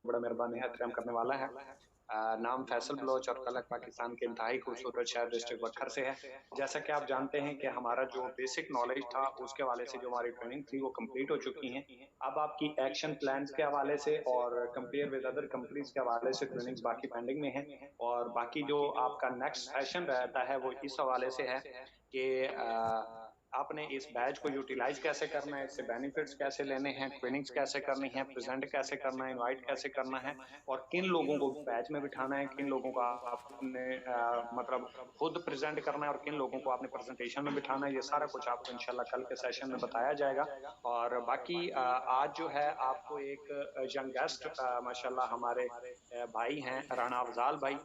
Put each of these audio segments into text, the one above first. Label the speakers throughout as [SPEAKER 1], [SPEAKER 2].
[SPEAKER 1] बड़ा मेहरबानी है, एहतराम करने वाला है। नाम फैसल बलोच और कलक पाकिस्तान के इंतहाई खूबसूरत शहर डिस्ट्रिक्ट बखर से है। जैसा कि आप जानते हैं कि हमारा जो बेसिक नॉलेज था उसके हवाले से जो हमारी ट्रेनिंग थी वो कंप्लीट हो चुकी हैं। अब आपकी एक्शन प्लान्स के हवाले से और कंपेयर विद अदर कंपनीज के हवाले से ट्रेनिंग्स बाकी पेंडिंग में है। और बाकी जो आपका नेक्स्ट सेशन रहता है वो इस हवाले से है कि आपने इस बैच को यूटिलाइज कैसे करना है, इससे बेनिफिट्स कैसे लेने हैं, ट्रेनिंग्स कैसे करनी है, प्रेजेंट कैसे करना है, इनवाइट कैसे करना है, और किन लोगों को बैच में बिठाना है, किन लोगों को आपने मतलब खुद प्रेजेंट करना है और किन लोगों को आपने प्रेजेंटेशन में बिठाना है। ये सारा कुछ आपको इंशाल्लाह कल के सेशन में बताया जाएगा। और बाकी आज जो है आपको एक यंग गेस्ट माशाल्लाह हमारे भाई हैं राना अफजाल भाई,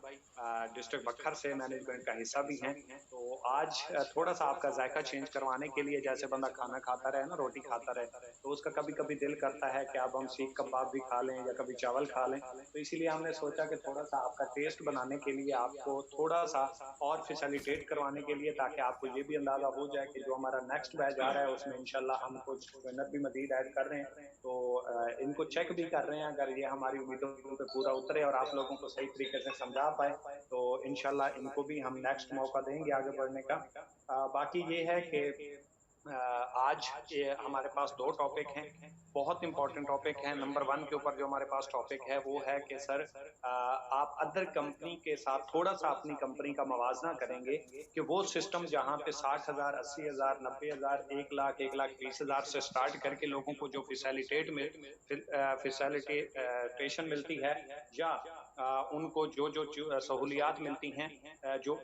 [SPEAKER 1] डिस्ट्रिक्ट बखर से मैनेजमेंट का हिस्सा भी हैं। तो आज थोड़ा सा आपका जायका चेंज करवाने के लिए, जैसे बंदा खाना खाता रहे ना, रोटी खाता रहे, तो उसका कभी कभी दिल करता है कि अब हम सीख कबाब भी खा लें या कभी चावल खा लें। तो इसीलिए हमने सोचा कि थोड़ा सा आपका टेस्ट बनाने के लिए, आपको थोड़ा सा और फैसिलिटेट करवाने के लिए, ताकि आपको ये भी अंदाजा हो जाए कि जो हमारा नेक्स्ट बैच आ रहा है उसमें इंशाल्लाह हम कुछ ट्रेनर भी मजीद ऐड कर रहे हैं। तो इनको चेक भी कर रहे हैं, अगर ये हमारी उम्मीदों पे पूरा उतरे और आप लोगों को सही तरीके से समझा पाए तो इंशाल्लाह इनको भी हम नेक्स्ट मौका देंगे आगे बढ़ने का। बाकी ये है कि आज ये हमारे पास दो टॉपिक हैं, बहुत इंपॉर्टेंट टॉपिक हैं। नंबर वन के ऊपर जो हमारे पास टॉपिक है वो है कि सर आप अदर कंपनी के साथ थोड़ा सा अपनी कंपनी का मवाजना करेंगे कि वो सिस्टम जहां पे 60,000, 80,000, 90,000, 1 लाख, 1,20,000 से स्टार्ट करके लोगों को जो फैसिलिटेशन मिलती है, या उनको जो जो सहूलियात मिलती हैं, जो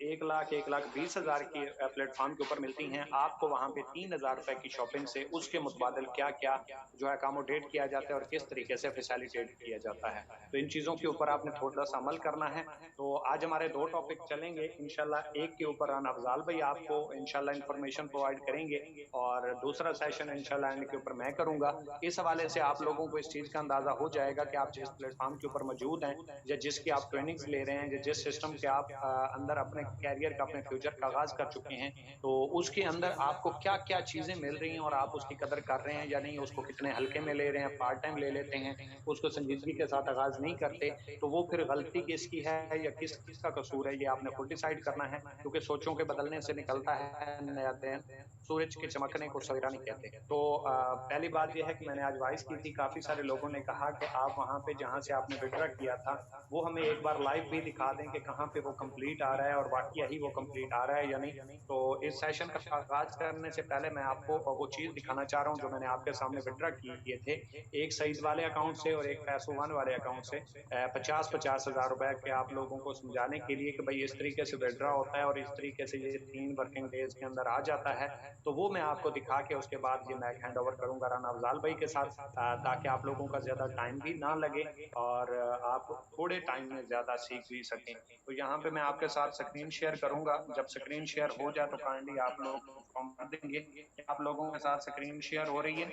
[SPEAKER 1] 1 लाख, 1,20,000 की प्लेटफॉर्म के ऊपर मिलती हैं, आपको वहां पे 3,000 रुपए की शॉपिंग से उसके मुतबादल क्या क्या जो है अकोमोडेट किया जाता है और किस तरीके से फैसिलिटेट किया जाता है। तो इन चीजों के ऊपर आपने थोड़ा सा अमल करना है। तो आज हमारे दो टॉपिक चलेंगे इंशाल्लाह। एक के ऊपर राना अफजाल भाई आपको इंशाल्लाह इंफॉर्मेशन प्रोवाइड करेंगे और दूसरा सेशन इंशाल्लाह एंड के ऊपर मैं करूंगा। इस हवाले से आप लोगों को इस चीज का अंदाजा हो जाएगा कि आप जिस प्लेटफॉर्म के ऊपर मौजूद हैं या जिसकी आप ट्रेनिंग्स ले रहे हैं या जिस सिस्टम के आप अंदर अपने कैरियर का, अपने फ्यूचर का आगाज कर चुके हैं, तो उसके अंदर आपको क्या क्या चीजें मिल रही हैं और आप उसकी कदर कर रहे हैं या नहीं, उसको कितने हल्के में ले रहे हैं, पार्ट टाइम ले लेते हैं, उसको संजीदगी के साथ आगाज नहीं करते, तो वो फिर गलती किसकी है या किसका कसूर है, ये आपने खुद डिसाइड करना है। क्योंकि सोचों के बदलने से निकलता है नया दिन, सूरज के चमकने को सवेरा नहीं कहते। तो पहली बात यह है कि मैंने आज वॉइस की थी, काफी सारे लोगों ने कहा कि आप वहां पे जहां से आपने विड्रा किया था वो हमें एक बार लाइव भी दिखा दें कि कहाँ पे वो कंप्लीट आ रहा है और वाकई ही वो कंप्लीट आ रहा है या नहीं। तो इस सेशन का आगाज करने से पहले मैं आपको वो चीज दिखाना चाह रहा हूँ जो मैंने आपके सामने विड्रा किए थे, एक सईद वाले अकाउंट से और एक पैसो वन वाले अकाउंट से, 50,000 50,000 रुपए के, आप लोगों को समझाने के लिए कि भाई इस तरीके से विड्रा होता है और इस तरीके से ये 3 वर्किंग डेज के अंदर आ जाता है। तो वो मैं आपको दिखा के उसके बाद ये मैं हैंड ओवर करूंगा राना अफजाल भाई के साथ, ताकि आप लोगों का ज्यादा टाइम भी ना लगे और आप थोड़े टाइम में ज्यादा सीख भी सकें। तो यहाँ पे मैं आपके साथ स्क्रीन शेयर करूंगा, जब स्क्रीन शेयर हो जाए तो काइंडली आप लोग इन्फॉर्म कर देंगे कि आप लोगों के साथ स्क्रीन शेयर हो रही है।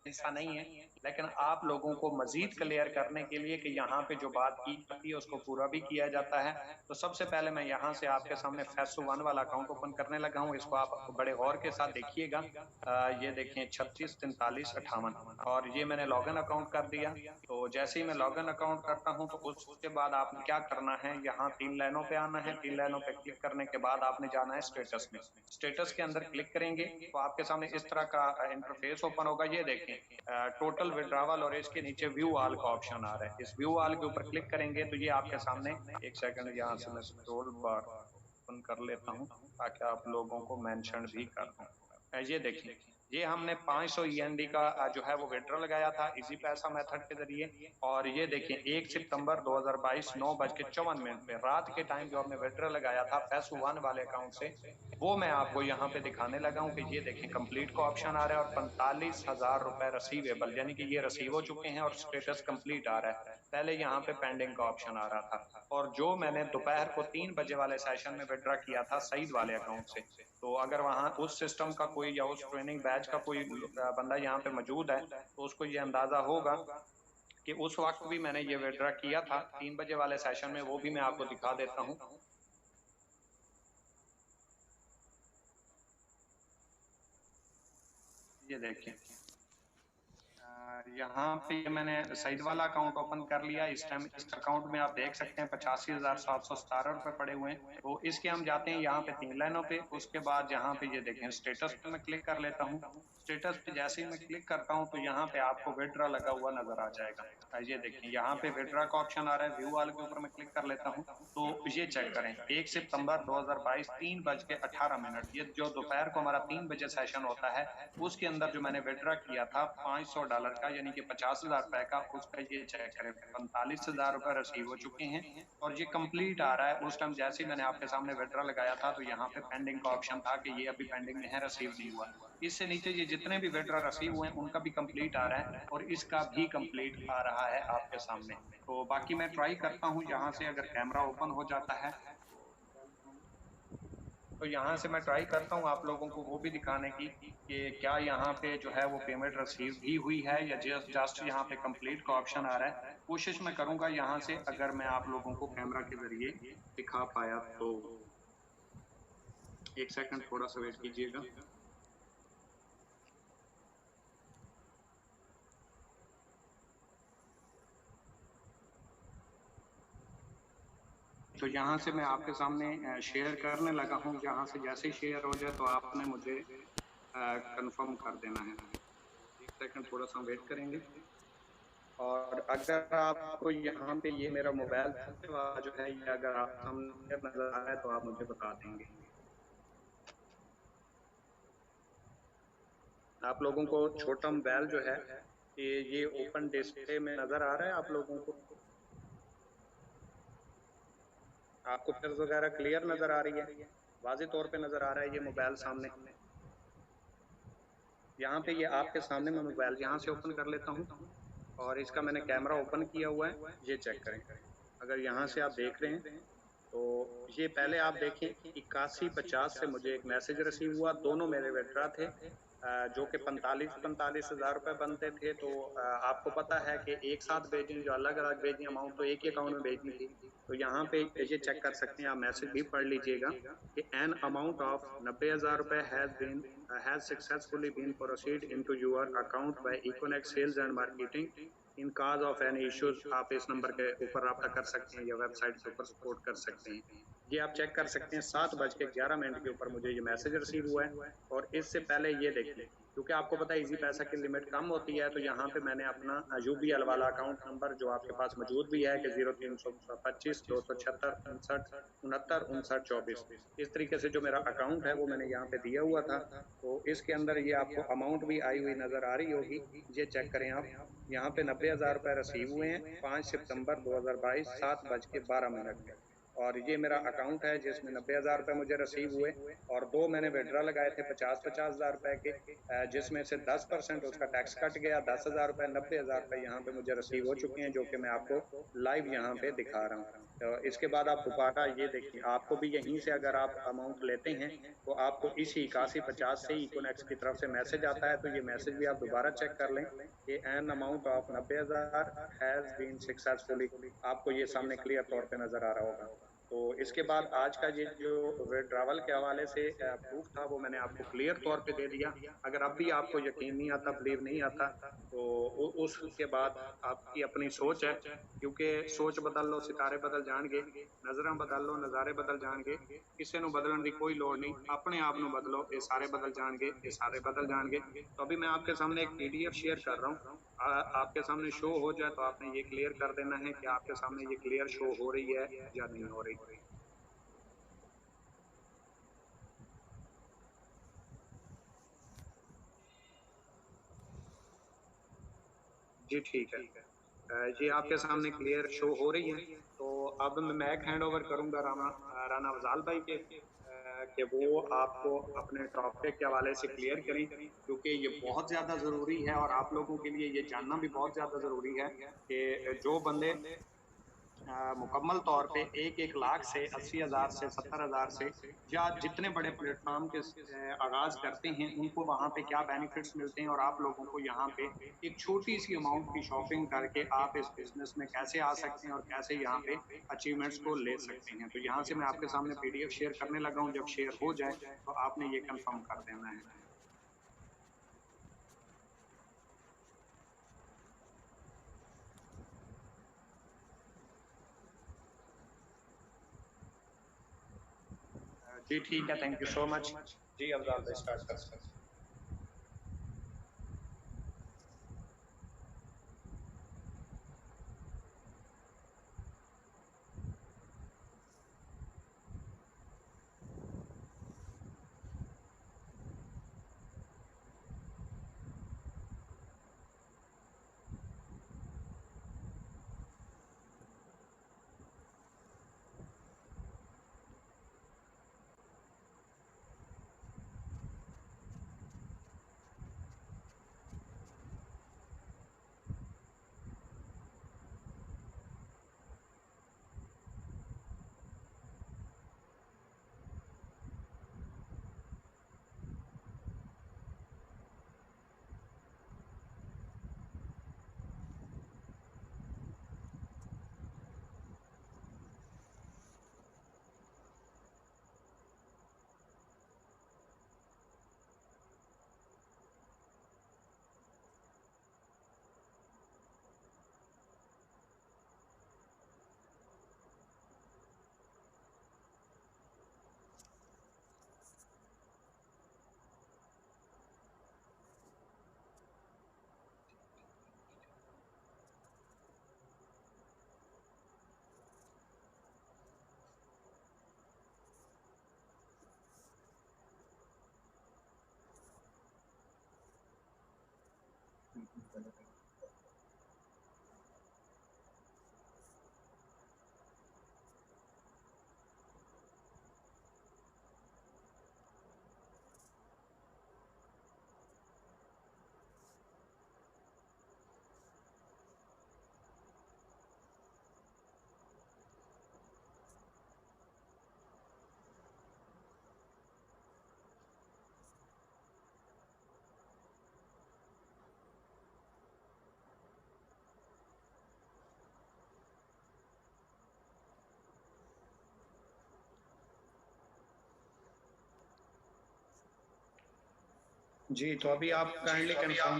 [SPEAKER 1] ऐसा नहीं है, लेकिन आप लोगों को मजीद क्लियर करने के लिए कि यहाँ पे जो बात की जाती है उसको पूरा भी किया जाता है। तो सबसे पहले मैं यहाँ से आपके सामने फैसो वन वाला अकाउंट ओपन करने लगा हूँ, इसको आप बड़े गौर के साथ देखिएगा। ये देखें 36 43 58, और ये मैंने लॉगिन अकाउंट कर दिया। तो जैसे ही मैं लॉगिन अकाउंट करता हूँ तो उसके बाद आपने क्या करना है, यहाँ 3 लाइनों पे आना है। 3 लाइनों पे क्लिक करने के बाद आपने जाना है स्टेटस में। स्टेटस के अंदर क्लिक करेंगे तो आपके सामने इस तरह का इंटरफेस ओपन होगा। ये देखें टोटल विड्रावल और इसके नीचे व्यू ऑल का ऑप्शन आ रहा है। इस व्यू ऑल के ऊपर क्लिक करेंगे तो ये आपके सामने, एक सेकंड यहाँ से मैं स्क्रॉल बार ओपन कर लेता हूँ ताकि आप लोगों को मेंशन भी कर दूं। ये देखें, ये हमने 500 END का जो है वो विड्रॉ लगाया था इजी पैसा मेथड के जरिए। और ये देखें 1 सितंबर 2022 9:54 पे रात के टाइम जो हमने विड्रॉ लगाया था फैसू वन वाले अकाउंट से, वो मैं आपको यहाँ पे दिखाने लगा हूँ कि ये देखें कंप्लीट का ऑप्शन आ रहा है और 45,000 रुपए रिसीवेबल, यानी कि ये रिसीव हो चुके हैं और स्टेटस कंप्लीट आ रहा है। पहले यहाँ पे पेंडिंग का ऑप्शन आ रहा था। और जो मैंने दोपहर को 3 बजे वाले सेशन में विड्रॉ किया था सईद वाले अकाउंट से, तो अगर वहां उस सिस्टम का कोई या उस ट्रेनिंग बैच का कोई बंदा यहाँ पे मौजूद है तो उसको ये अंदाजा होगा कि उस वक्त भी मैंने ये विड्रॉ किया था 3 बजे वाले सेशन में। वो भी मैं आपको दिखा देता हूँ। ये देखिए यहाँ पे मैंने सईद वाला अकाउंट ओपन कर लिया। इस टाइम इस अकाउंट में आप देख सकते हैं 85,717 रुपये पड़े हुए हैं। तो इसके हम जाते हैं यहाँ पे 3 लाइनों पे। उसके बाद यहाँ पे ये देखें स्टेटस पे मैं क्लिक कर लेता हूँ। स्टेटस पे जैसे ही मैं क्लिक करता हूँ तो यहाँ पे आपको विड्रॉ लगा हुआ नजर आ जाएगा। ये देखिए यहाँ पे विड्रॉ का ऑप्शन आ रहा है। व्यू वाले के ऊपर मैं क्लिक कर लेता हूँ तो ये चेक करें 1 सितंबर 2022 3:18 ये जो दोपहर को हमारा 3 बजे सेशन होता है उसके अंदर जो मैंने विड्रॉ किया था $500 का यानी कि 50,000 रुपए का, उसका ये चेक करें 45,000 रुपए रिसीव हो चुके हैं और ये कंप्लीट आ रहा है। उस टाइम जैसे ही मैंने आपके सामने विड्रॉ लगाया था तो यहाँ पे पेंडिंग का ऑप्शन था कि ये अभी पेंडिंग में है, रिसीव नहीं हुआ। इससे नीचे ये जितने भी विड्रॉ रिसीव हुए हैं उनका भी कंप्लीट आ रहा है और इसका भी कंप्लीट आ रहा है आपके सामने। तो बाकी मैं ट्राई करता हूँ यहाँ से, अगर कैमरा ओपन हो जाता है तो यहाँ से मैं ट्राई करता हूँ आप लोगों को वो भी दिखाने की कि क्या यहाँ पे जो है वो पेमेंट रिसीव भी हुई है या जस्ट यहाँ पे कंप्लीट का ऑप्शन आ रहा है। कोशिश मैं करूँगा यहाँ से, अगर मैं आप लोगों को कैमरा के जरिए दिखा पाया तो। एक सेकंड थोड़ा सा वेट कीजिएगा। तो यहाँ से मैं आपके सामने शेयर करने लगा हूँ। यहाँ से जैसे ही शेयर हो जाए तो आपने मुझे कंफर्म कर देना है। एक सेकंड थोड़ा सा वेट करेंगे। और अगर आपको यहाँ पे ये मेरा मोबाइल जो है ये अगर आप सामने नजर आ रहा है तो आप मुझे बता देंगे। आप लोगों को छोटा मोबाइल जो है ये ओपन डिस्प्ले में नजर आ रहा है आप लोगों को? आपको पिक्चर्स वगैरह क्लियर नजर आ रही है? वाज़ेह तौर पे नजर आ रहा है ये मोबाइल सामने? यहाँ पे ये आपके सामने मैं मोबाइल यहाँ से ओपन कर लेता हूँ और इसका मैंने कैमरा ओपन किया हुआ है। ये चेक करें, अगर यहाँ से आप देख रहे हैं तो ये पहले आप देखें 8150 से मुझे एक मैसेज रिसीव हुआ। दोनों मेरे विड्रॉ थे जो कि 45,000 रुपए बनते थे। तो आपको पता है कि एक साथ भेजनी, जो अलग अलग भेजनी अमाउंट तो एक ही अकाउंट में भेजनी थी। तो यहाँ पे ये चेक कर सकते हैं, आप मैसेज भी पढ़ लीजिएगा कि an amount of 90,000 rupees has successfully been proceed into your account by Econnect sales and marketing in case of any issues. आप इस नंबर के ऊपर रब्ता कर सकते हैं या वेबसाइट के ऊपर सपोर्ट कर सकते हैं। ये आप चेक कर सकते हैं 7:11 के ऊपर मुझे ये मैसेज रिसीव हुआ है। और इससे पहले ये देखिए, क्योंकि आपको पता है इजी पैसा की लिमिट कम होती है, तो यहाँ पे मैंने अपना यूबीएल वाला अकाउंट नंबर जो आपके पास मौजूद भी है कि 0325 276 67 69 69 इस तरीके से जो मेरा अकाउंट है वो मैंने यहाँ पे दिया हुआ था। तो इसके अंदर ये आपको अमाउंट भी आई हुई नजर आ रही होगी। ये चेक करें आप, यहाँ पे 90,000 रुपए रिसीव हुए हैं 5 सितंबर 2022 7:12 पे। और ये मेरा अकाउंट है जिसमें 90,000 रुपए मुझे रिसीव हुए और दो मैंने विड्रॉ लगाए थे 50,000 रुपए के, जिसमें से 10% उसका टैक्स कट गया। 10,000 रुपए 90,000 रुपए यहाँ पे मुझे रिसीव हो चुके हैं, जो कि मैं आपको लाइव यहाँ पे दिखा रहा हूँ। तो इसके बाद आप दोबारा ये देखिए, आपको भी यहीं से अगर आप अमाउंट लेते हैं तो आपको इसी 8150 से इकोनेक्स की तरफ से मैसेज आता है। तो ये मैसेज भी आप दोबारा चेक कर लें कि an amount of 90,000 has been successfully, आपको ये सामने क्लियर तौर पे नजर आ रहा होगा। तो इसके बाद आज का ये जो विड्रॉवल के हवाले से प्रूफ था वो मैंने आपको क्लियर तौर पे दे दिया। अगर अब भी आपको यकीन नहीं आता, बिलीव नहीं आता, तो उसके बाद आपकी अपनी सोच है, क्योंकि सोच बदल लो सितारे बदल जाएंगे, नजर बदल लो नज़ारे बदल जाएंगे। किसी ਨੂੰ बदलने की कोई लोड़ नहीं, अपने आप ਨੂੰ बदलो, ये सारे बदल जाएंगे, ये सारे बदल जाएंगे। तो अभी मैं आपके सामने एक पीडीएफ शेयर कर रहा हूँ, आपके सामने शो हो जाए तो आपने ये क्लियर कर देना है कि आपके सामने ये क्लियर शो हो रही है या नहीं हो रही। जी ठीक है, ये आपके सामने क्लियर शो हो रही है। तो अब मैं मैक हैंड ओवर करूंगा राना अफजाल भाई के कि वो आपको अपने टॉपिक के हवाले से क्लियर करें, क्योंकि ये बहुत ज़्यादा ज़रूरी है और आप लोगों के लिए ये जानना भी बहुत ज़्यादा ज़रूरी है कि जो बंदे मुकम्मल तौर पे 1-1 लाख से 80,000 से 70,000 से या जितने बड़े प्लेटफॉर्म के आगाज करते हैं उनको वहाँ पे क्या बेनिफिट्स मिलते हैं और आप लोगों को यहाँ पे एक छोटी सी अमाउंट की शॉपिंग करके आप इस बिजनेस में कैसे आ सकते हैं और कैसे यहाँ पे अचीवमेंट्स को ले सकते हैं। तो यहाँ से मैं आपके सामने पीडीएफ शेयर करने लगा हूँ, जब शेयर हो जाए तो आपने ये कंफर्म कर देना है। जी ठीक है, थैंक यू सो मच। जी अफजाल भाई स्टार्ट कर सकते हैं। जी तो अभी आप काइंडली कंफर्म।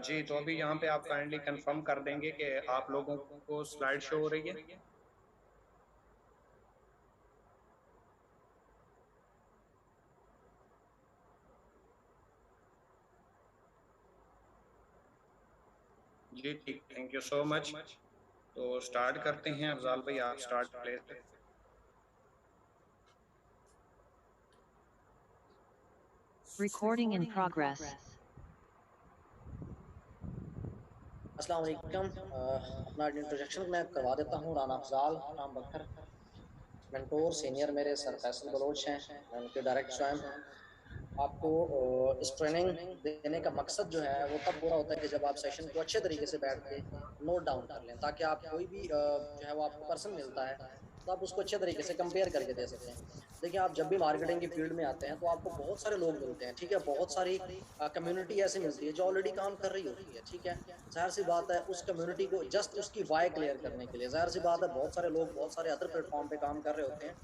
[SPEAKER 1] जी तो अभी यहाँ पे आप काइंडली कंफर्म कर देंगे कि आप लोगों को स्लाइड शो हो रही है। जी ठीक, थैंक यू सो मच। तो स्टार्ट करते हैं, अफजाल भाई आप start please.
[SPEAKER 2] Recording in progress.
[SPEAKER 3] अस्सलाम वालेकुम। अपना इंट्रोडक्शन मैं करवा देता हूँ। राना अफजाल राम बकर, मेंटोर सीनियर मेरे सर फैसल बलोच हैं, मैं उनके डायरेक्ट स्वयं हूँ। आपको इस ट्रेनिंग देने का मकसद जो है वो तब पूरा होता है कि जब आप सेशन को अच्छे तरीके से बैठ के नोट डाउन कर लें, ताकि आप कोई भी जो है वो आपको पर्सन मिलता है तो आप उसको अच्छे तरीके से कंपेयर करके दे सकें। देखिए, आप जब भी मार्केटिंग की फील्ड में आते हैं तो आपको बहुत सारे लोग मिलते हैं, ठीक है, बहुत सारी कम्युनिटी ऐसी मिलती है जो ऑलरेडी काम कर रही होती है, ठीक है। जाहिर सी बात है, उस कम्युनिटी को जस्ट उसकी वाई क्लियर करने के लिए, जाहिर सी बात है, बहुत सारे लोग बहुत सारे अदर प्लेटफॉर्म पे काम कर रहे होते हैं।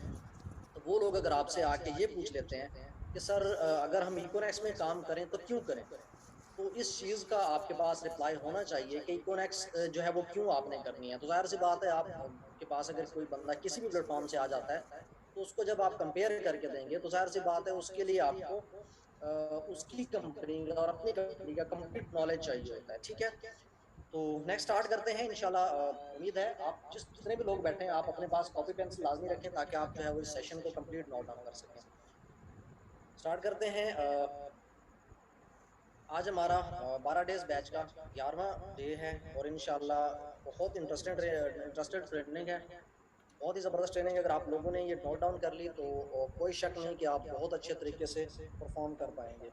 [SPEAKER 3] तो वो लोग अगर आपसे आके ये पूछ लेते हैं कि सर अगर हम इकोनेक्स में काम करें तो क्यों करें, तो इस चीज़ का आपके पास रिप्लाई होना चाहिए कि इकोनेक्स जो है वो क्यों आपने करनी है। तो जाहिर सी बात है, आप के पास अगर कोई बंदा किसी भी प्लेटफॉर्म से आ जाता है तो उसको जब आप कंपेयर करके देंगे तो जाहिर सी बात है उसके लिए आपको उसकी कंपनी और अपनी कंपनी का कंप्लीट नॉलेज चाहिए होता है, ठीक है। तो नेक्स्ट स्टार्ट करते हैं इंशाल्लाह। उम्मीद है आप जितने भी लोग बैठे हैं आप अपने पास कॉपी पेंसिल लाजमी रखें ताकि आप जो है वो इस सेशन को कंप्लीट नोट डाउन कर सकें। स्टार्ट करते हैं। आज हमारा 12 डेज बैच का 11वां डे है और इंशाल्लाह बहुत इंटरेस्टेड ट्रेनिंग है, बहुत ही ज़बरदस्त ट्रेनिंग है। अगर आप लोगों ने ये नोट डाउन कर ली तो कोई शक नहीं कि आप बहुत अच्छे तरीके से परफॉर्म कर पाएंगे।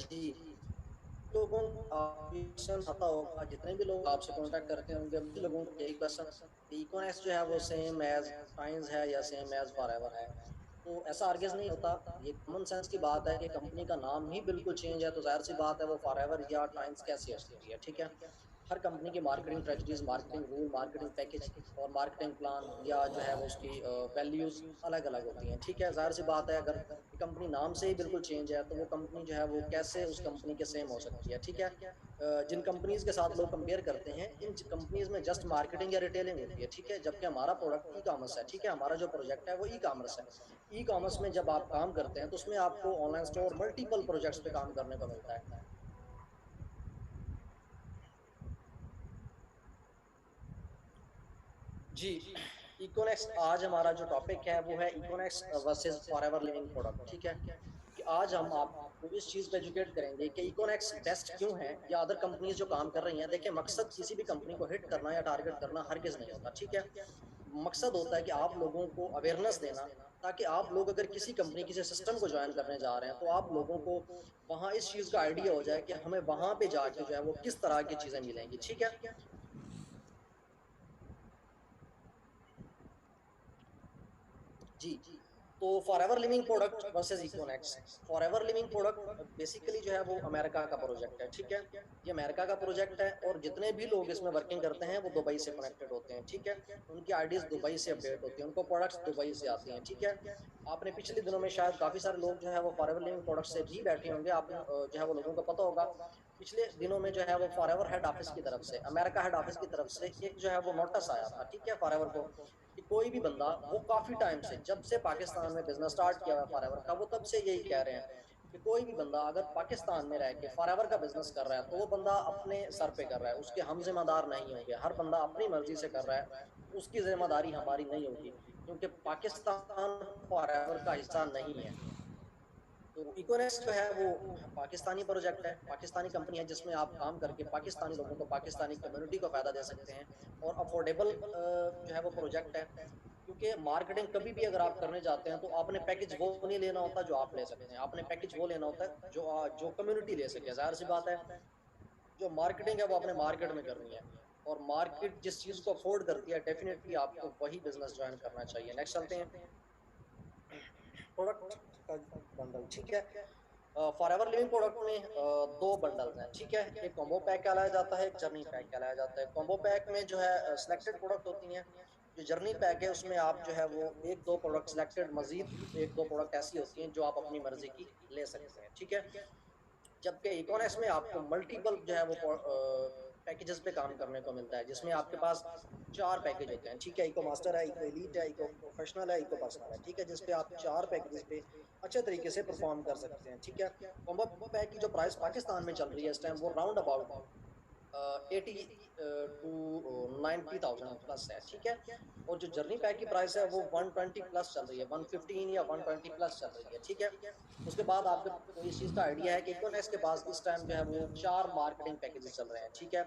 [SPEAKER 3] जी लोगों को क्वेश्चन आता होगा, जितने भी लोग आपसे कांटेक्ट करते होंगे उन लोगों को यही क्वेश्चन, इकोनेक्स जो है वो सेम एज टाइम्स है या सेम एज फॉरएवर है? तो ऐसा आर्ग्यूज नहीं होता। ये कॉमन सेंस की बात है कि कंपनी का नाम ही बिल्कुल चेंज है, तो जाहिर सी बात है वो फॉरएवर या टाइम्स कैसी हो सकती है, ठीक है। हर कंपनी की marketing strategies, marketing rule, marketing package और मार्केटिंग प्लान या जो है वो उसकी वैल्यूज अलग अलग होती हैं, ठीक है। जाहिर सी बात है अगर कंपनी नाम से ही बिल्कुल चेंज है तो वो कंपनी जो है वो कैसे उस कंपनी के सेम हो सकती है, ठीक है। जिन कंपनीज के साथ लोग कंपेयर करते हैं, इन कंपनीज में जस्ट मार्केटिंग या रिटेलिंग होती है, ठीक है, जबकि हमारा प्रोडक्ट ई कॉमर्स है, ठीक है। हमारा जो प्रोजेक्ट है वो ई कॉमर्स है। ई कॉमर्स में जब आप काम करते हैं तो उसमें आपको ऑनलाइन स्टोर मल्टीपल प्रोजेक्ट्स पे काम करने को मिलता है। जी, इकोनेक्स आज हमारा जो टॉपिक है वो है इकोनेक्स वर्सेस फॉरएवर लिविंग प्रोडक्ट, ठीक है। कि आज हम आपको इस चीज़ पे एजुकेट करेंगे कि इकोनेक्स बेस्ट क्यों है या अदर कंपनीज जो काम कर रही हैं। देखिए, मकसद किसी भी कंपनी को हिट करना या टारगेट करना हरगिज़ नहीं होता, ठीक है। मकसद होता है कि आप लोगों को अवेयरनेस देना, ताकि आप लोग अगर किसी कंपनी किसी सिस्टम को ज्वाइन करने जा रहे हैं तो आप लोगों को वहाँ इस चीज़ का आइडिया हो जाए कि हमें वहाँ पे जाके जो है वो किस तरह की चीज़ें मिलेंगी, ठीक है। जी, तो Forever Living product versus Econnex. Forever Living product basically जो है वो अमेरिका का प्रोजेक्ट है, ठीक है। ये अमेरिका का प्रोजेक्ट है और जितने भी लोग इसमें वर्किंग करते हैं वो दुबई से कनेक्टेड होते हैं, ठीक है। उनकी आईडीज दुबई से अपडेट होती है, उनको प्रोडक्ट्स दुबई से आती हैं, ठीक है। आपने पिछले दिनों में शायद काफ़ी सारे लोग जो है वो फॉरएवर लिविंग प्रोडक्ट से भी बैठे होंगे, आपने जो है वो लोगों को पता होगा। पिछले दिनों में जो है वो फॉरएवर हेड ऑफिस की तरफ से, अमेरिका हेड ऑफिस की तरफ से एक जो है वो नोटिस आया था, ठीक है, फॉरएवर को, कि कोई भी बंदा, वो काफी टाइम से, जब से पाकिस्तान में बिजनेस स्टार्ट किया हुआ फॉरएवर का, वो तब से यही कह रहे हैं कि कोई भी बंदा अगर पाकिस्तान में रह के फॉरएवर का बिजनेस कर रहा है तो वो बंदा अपने सर पे कर रहा है, उसके हम जिम्मेदार नहीं होंगे। हर बंदा अपनी मर्जी से कर रहा है, उसकी जिम्मेदारी हमारी नहीं होगी, क्योंकि पाकिस्तान फॉरएवर का हिस्सा नहीं है। तो इकोनेक्स जो है वो पाकिस्तानी प्रोजेक्ट है, पाकिस्तानी कंपनी है, जिसमें आप काम करके पाकिस्तानी लोगों को, पाकिस्तानी कम्युनिटी को फायदा दे सकते हैं। और अफोर्डेबल जो है वो प्रोजेक्ट है, क्योंकि मार्केटिंग कभी भी अगर आप करने जाते हैं तो आपने पैकेज वो नहीं लेना होता जो आप ले सकते हैं, आपने पैकेज वो लेना होता है जो कम्युनिटी ले सके। जाहिर सी बात है जो मार्केटिंग है वो आपने मार्केट में करनी है, और मार्केट जिस चीज़ को अफोर्ड करती है डेफिनेटली आपको वही बिजनेस ज्वाइन करना चाहिए। नेक्स्ट चलते हैं, प्रोडक्ट का बंडल, ठीक है। फॉरएवर लिविंग प्रोडक्ट में दो बंडल्स हैं, ठीक है। एक कॉम्बो पैक कहलाया जाता है, एक जर्नी पैक कहलाया जाता है। कॉम्बो पैक में जो है सिलेक्टेड प्रोडक्ट होती हैं। जो जर्नी पैक है उसमें आप जो है वो एक दो प्रोडक्ट सिलेक्टेड, मजीद एक दो प्रोडक्ट ऐसी होती हैं जो आप अपनी मर्जी की ले सकते हैं, ठीक है। जबकि इकोनेक्स में आपको मल्टीपल जो है वो पैकेजेस पे काम करने को मिलता है, जिसमें आपके पास चार पैकेज होते हैं, ठीक है। इको मास्टर है, इको एलीट है, इको प्रोफेशनल है, इको पर्सनल है, ठीक है, जिसपे आप चार पैकेजेस पे अच्छे तरीके से परफॉर्म कर सकते हैं, ठीक है। कॉम्बो पैक की जो प्राइस पाकिस्तान में चल रही है इस टाइम, वो राउंड अबाउट 80 टू 90,000 प्लस है, ठीक है। और जो जर्नी पैक की प्राइस है वो 120 प्लस चल रही है, 115 या 120 प्लस चल रही है, ठीक है। उसके बाद आपको इस चीज़ का आइडिया है कि इकोनेक्स के पास इस टाइम जो है वो चार मार्केटिंग पैकेजेस चल रहे हैं, ठीक है।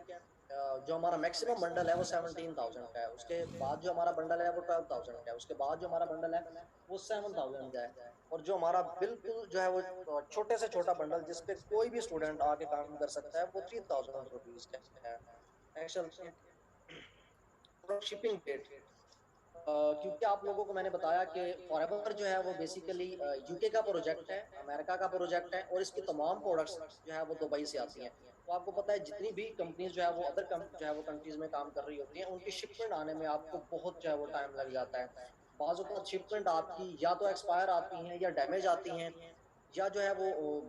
[SPEAKER 3] जो हमारा मैक्सिमम बंडल है वो 17,000 का है, उसके बाद जो हमारा बंडल है वो 12,000 का है, उसके बाद जो हमारा बंडल है वो 7,000 का है, और जो हमारा बिल्कुल जो है वो छोटे से छोटा बंडल जिसपे कोई भी स्टूडेंट आके काम कर सकता है वो 3,000 रुपीज का है। एक्चुअल शिपिंग रेट, क्योंकि आप लोगों को मैंने बताया कि फॉरएवर जो है वो बेसिकली यूके का प्रोजेक्ट है, अमेरिका का प्रोजेक्ट है, और इसकी तमाम प्रोडक्ट्स जो है वो दुबई से आती हैं। तो आपको पता है जितनी भी कंपनीज जो है वो अदर जो है वो कंट्रीज में काम कर रही होती हैं, उनकी शिपमेंट आने में आपको बहुत जो है वो टाइम लग जाता है। बाज़ शिपमेंट आपकी या तो एक्सपायर आती हैं या डैमेज आती हैं, या जो है वो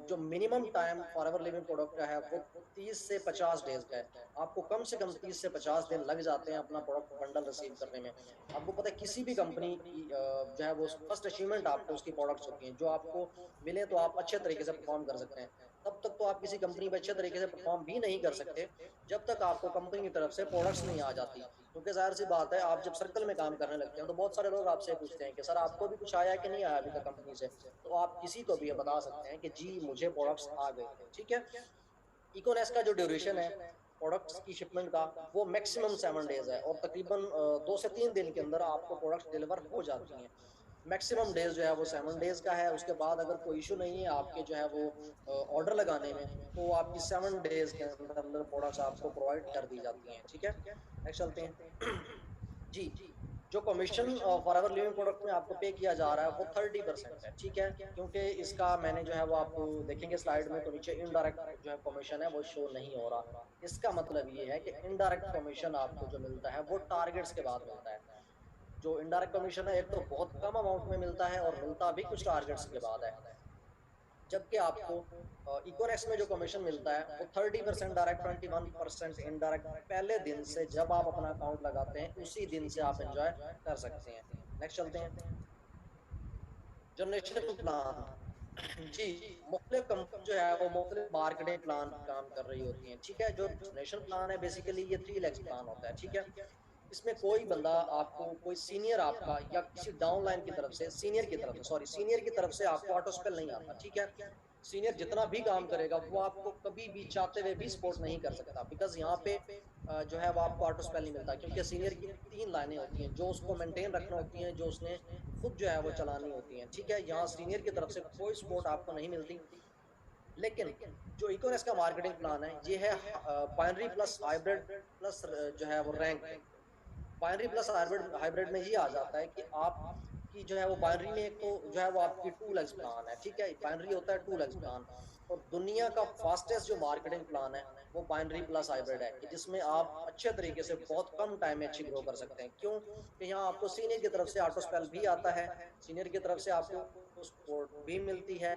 [SPEAKER 3] जो minimum time forever Living product का है वो 30 से 50 डेज का है। आपको कम से कम 30 से 50 दिन लग जाते हैं अपना प्रोडक्ट बंडल रिसीव करने में। आपको पता है किसी भी कंपनी की जो है वो फर्स्ट अचीवमेंट आपको उसकी प्रोडक्ट्स होती हैं, जो आपको मिले तो आप अच्छे तरीके से परफॉर्म कर सकते हैं। तब तक तो आप किसी कंपनी में अच्छे तरीके से परफॉर्म भी नहीं कर सकते जब तक आपको कंपनी की तरफ से प्रोडक्ट्स नहीं आ जाती। क्योंकि जाहिर सी बात है आप जब सर्कल में काम करने लगते हैं तो बहुत सारे लोग आपसे पूछते हैं कि सर आपको भी कुछ आया कि नहीं आया अभी तक कंपनी से, तो आप किसी को भी ये बता सकते हैं कि जी मुझे प्रोडक्ट्स आ गए थे, ठीक है। इकोनेस का जो ड्यूरेशन है प्रोडक्ट्स की शिपमेंट का वो मैक्सिमम 7 डेज है, और तकरीबन 2 से 3 दिन के अंदर आपको प्रोडक्ट्स डिलीवर हो जाती हैं। मैक्सिमम डेज जो है वो 7 डेज का है। उसके बाद अगर कोई इशू नहीं है आपके जो है वो ऑर्डर लगाने में, तो आपकी 7 डेज के अंदर अंदर प्रोडक्ट्स आपको प्रोवाइड कर दी जाती हैं। ठीक है, नेक्स्ट चलते हैं। जी, जो commission for ever living product में आपको पे किया जा रहा है वो 30% है। ठीक है, क्योंकि इसका मैंने जो है वो आप देखेंगे स्लाइड में, तो नीचे इनडायरेक्ट जो है कमीशन है वो शो नहीं हो रहा। इसका मतलब ये है कि इनडायरेक्ट कमीशन आपको जो मिलता है वो टारगेट्स के बाद मिलता है। जो इनडायरेक्ट कमीशन है एक तो बहुत कम अमाउंट में मिलता है और मिलता भी कुछ टारगेट्स के बाद है। जबकि आपको इकोनेक्स में जो कमीशन मिलता है वो 30% डायरेक्ट, 21% इनडायरेक्ट, पहले दिन से जब आप अपना अकाउंट लगाते हैं उसी दिन से आप एंजॉय कर सकते हैं। नेक्स्ट चलते हैं, जनरेशन प्लान। जी, मुख्तलिफ कंपनी जो है वो मुख्तलिफ मार्केटिंग प्लान काम कर रही होती हैं। ठीक है, जो जनरेशन प्लान है बेसिकली ये 3 लेग्स प्लान होता है। ठीक है, इसमें कोई बंदा आपको, कोई सीनियर आपका या किसी डाउनलाइन की तरफ से, सीनियर की तरफ से आपको ऑटो स्पेल नहीं आता। ठीक है, सीनियर जितना भी काम करेगा वो आपको कभी भी चाहते हुए भी सपोर्ट नहीं कर सकता, बिकॉज यहाँ पे जो है वो आपको ऑटो स्पेल नहीं मिलता, क्योंकि सीनियर की 3 लाइनें होती हैं जो उसको मेंटेन रखना होती हैं, जो उसने खुद जो है वो चलानी होती हैं। ठीक है, यहाँ सीनियर की तरफ से कोई सपोर्ट आपको नहीं मिलती। लेकिन जो इकोनेस का मार्केटिंग प्लान है ये है बाइनरी प्लस हाइब्रिड प्लस जो है वो rank. Binary plus hybrid hybrid में ये आ जाता है कि आप की जो है वो बाइनरी में एक तो जो है वो आपकी 2 लेग्स प्लान है। ठीक है, बाइनरी होता है 2 लेग्स प्लान, और दुनिया का फास्टेस्ट जो मार्केटिंग प्लान है वो बाइनरी प्लस हाइब्रिड है, कि जिसमें आप अच्छे तरीके से बहुत कम टाइम में अच्छी ग्रो कर सकते हैं। क्यों कि यहाँ आपको सीनियर की तरफ से ऑटो स्पेल भी आता है, सीनियर की तरफ से आपको सपोर्ट भी मिलती है।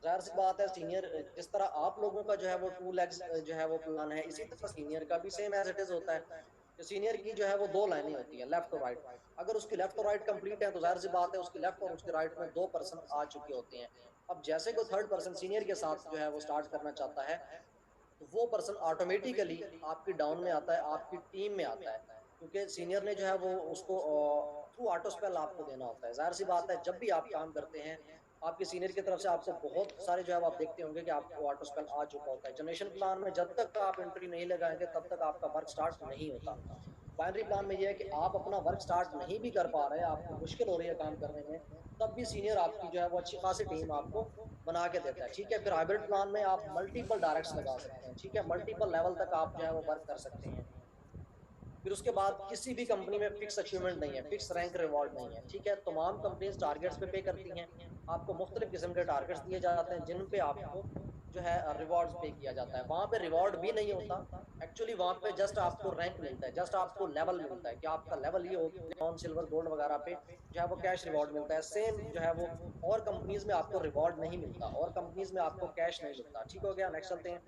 [SPEAKER 3] जाहिर सी बात है, सीनियर जिस तरह आप लोगों का जो है वो 2 लेग्स जो है वो प्लान है, इसी तरह सीनियर का भी सेम एज इट इज होता है। सीनियर की जो है वो 2 लाइनें होती हैं, लेफ्ट और राइट। अगर उसकी लेफ्ट और राइट कंप्लीट है तो जाहिर सी बात है उसकी लेफ्ट और उसके राइट में 2 पर्सन आ चुके होते हैं। अब जैसे कोई थर्ड पर्सन सीनियर के साथ जो है वो स्टार्ट करना चाहता है, तो वो पर्सन ऑटोमेटिकली आपकी डाउन में आता है, आपकी टीम में आता है, क्योंकि सीनियर ने जो है वो उसको थ्रू ऑटो स्पेल आपको देना होता है। जाहिर सी बात है, जब भी आप काम करते हैं आपके सीनियर की तरफ से आपको बहुत सारे जो है आप देखते होंगे कि आपको ऑटो स्पेल आ चुका होता है। जनरेशन प्लान में जब तक आप एंट्री नहीं लगाएंगे तब तक आपका वर्क स्टार्ट नहीं होता। बाइनरी प्लान में यह है कि आप अपना वर्क स्टार्ट नहीं भी कर पा रहे हैं, आपको मुश्किल हो रही है काम करने में, तब भी सीनियर आपकी जो है वो अच्छी खासी टीम आपको बना के देता है। ठीक है, फिर हाइब्रिड प्लान में आप मल्टीपल डायरेक्ट्स लगा सकते हैं। ठीक है, मल्टीपल लेवल तक आप जो है वो वर्क कर सकते हैं। फिर उसके बाद किसी भी कंपनी में फिक्स अचीवमेंट नहीं है, फिक्स रैंक रिवॉर्ड नहीं है। ठीक है, तमाम कंपनीज टारगेट्स पे करती हैं, आपको मुख्तलिफ किस्म के टारगेट्स दिए जाते हैं जिन पे आपको जो है रिवॉर्ड्स पे किया जाता है। वहाँ पे रिवॉर्ड भी नहीं होता, एक्चुअली वहाँ पे जस्ट आपको रैंक मिलता है, जस्ट आपको लेवल मिलता है कि आपका लेवल ये हो, ब्राउन सिल्वर गोल्ड वगैरह पे जो है वो कैश रिवॉर्ड मिलता है। सेम जो है वो और कंपनीज में आपको रिवॉर्ड नहीं मिलता, और कंपनीज में आपको कैश नहीं मिलता। ठीक हो गया, नेक्स्ट चलते हैं,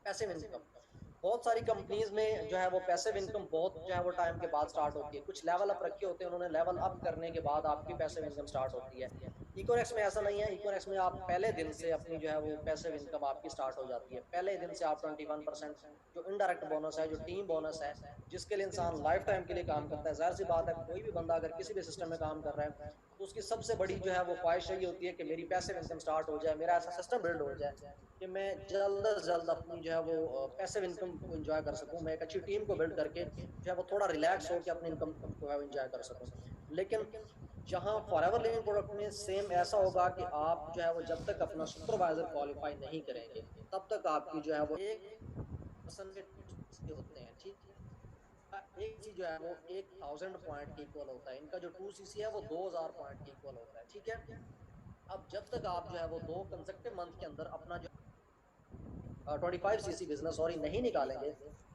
[SPEAKER 3] पैसिव इनकम। बहुत सारी कंपनीज में जो है वो पैसिव इनकम बहुत जो है वो टाइम के बाद स्टार्ट होती है, कुछ लेवल अप रखे होते हैं उन्होंने, लेवल अप करने के बाद आपकी पैसिव इनकम स्टार्ट होती है। इकोनेक्स में ऐसा नहीं है, इकोनेक्स में आप पहले दिन से अपनी जो है वो पैसिव इनकम आपकी स्टार्ट हो जाती है। पहले दिन से आप 21% जो इनडायरेक्ट बोनस है, जो टीम बोनस है, जिसके लिए इंसान लाइफ टाइम के लिए काम करता है। जाहिर सी बात है, कोई भी बंदा अगर किसी भी सिस्टम में काम कर रहा है तो उसकी सबसे बड़ी जो है वो ख्वाहिश यही होती है कि मेरी पैसिव इनकम स्टार्ट हो जाए, मेरा ऐसा सिस्टम बिल्ड हो जाए कि मैं जल्द से जल्द अपनी जो है वो पैसिव इनकम को एंजॉय कर सकूं, मैं एक अच्छी टीम को बिल्ड करके जो है वो थोड़ा रिलैक्स होकर अपनी इनकम को है एंजॉय कर सकूं। लेकिन जहां फॉरएवर लिविंग प्रोडक्ट में सेम ऐसा होगा कि आप जो है वो जब तक अपना सुपरवाइजर क्वालिफाई नहीं करेंगे तब तक आपकी जो है वो एक पर्सन के होते हैं। ठीक, एक चीज जो है वो 1000 पॉइंट के इक्वल होता है, इनका जो 2 सीसी है वो 2000 पॉइंट के इक्वल होता है। ठीक है, अब जब तक आप जो है वो 2 कंसेक्टिव मंथ के अंदर अपना जो 25 सीसी बिजनेस सॉरी नहीं निकालेंगे